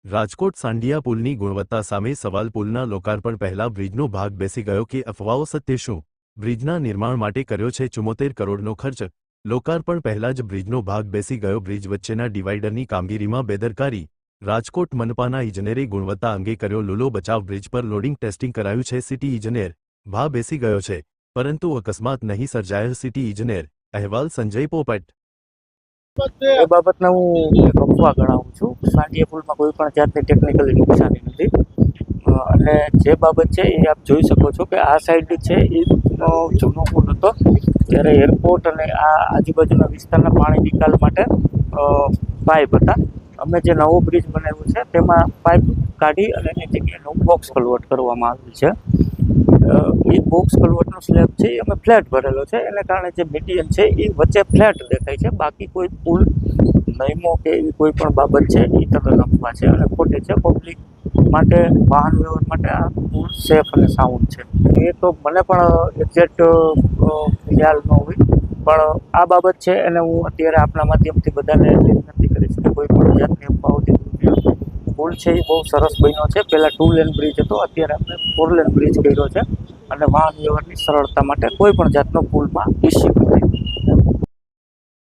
રાજકોટ સાંઢિયા પુલની ગુણવત્તા સામે સવાલ. પુલના લોકાર્પણ પહેલા બ્રિજનો ભાગ બેસી ગયો કે અફવાઓ? સત્ય શું? બ્રિજના નિર્માણ માટે કર્યો છે 74 કરોડનો ખર્ચ. લોકાર્પણ પહેલા જ બ્રિજનો ભાગ બેસી ગયો. બ્રિજ વચ્ચેના ડિવાઈડરની કામગીરીમાં બેદરકારી. રાજકોટ મનપાના ઇજનેરે ગુણવત્તા અંગે કર્યો લૂલો બચાવ. બ્રિજ પર લોડિંગ ટેસ્ટિંગ કરાયું છે. સિટી ઇજનેર ભાગ બેસી ગયો છે, પરંતુ અકસ્માત નહીં સર્જાયો. સિટી ઇજનેર અહેવાલ સંજય પોપટ. એ બાબતને હું એક અફવા ગણાવું છું. સાંઢિયા પુલમાં કોઈ પણ જાતની ટેકનિકલી નુકસાની નથી. અને જે બાબત છે એ આપ જોઈ શકો છો કે આ સાઈડ છે એ જૂનો પુલ હતો, ત્યારે એરપોર્ટ અને આ આજુબાજુના વિસ્તારના પાણી નિકાલ માટે પાઇપ હતા. અમે જે નવો બ્રિજ બનાવ્યો છે તેમાં પાઇપ કાઢી અને એની જગ્યાએ નવું બોક્સ કન્વર્ટ કરવામાં આવ્યું છે. એ બોક્સ કન્વર્ટનો સ્લેબ છે એ અમે ફ્લેટ ભરેલો છે, એને કારણે જે મીડિયમ છે એ વચ્ચે ફ્લેટ દેખાય છે. બાકી કોઈ પુલ નિયમો કે એવી કોઈ પણ બાબત છે એ તદ્દન અફવા છે અને ખોટી છે. પબ્લિક માટે, વાહન વ્યવહાર માટે આ પુલ સેફ અને સાઉન્ડ છે. એ તો મને પણ એક્ઝેક્ટ ખ્યાલ ન હોય, પણ આ બાબત છે એને હું અત્યારે આપણા માધ્યમથી બધાને વિનંતી કરીશ કે કોઈ પણ જાતની અફવાઓથી પુલ છે એ બહુ સરસ બન્યો છે. પહેલાં 2 લેન બ્રિજ હતો, અત્યારે આપણે 4 લેન બ્રિજ કર્યો છે અને વાહન વ્યવહારની સરળતા માટે કોઈ પણ જાતનો પુલમાં ઇસ્યુ નથી.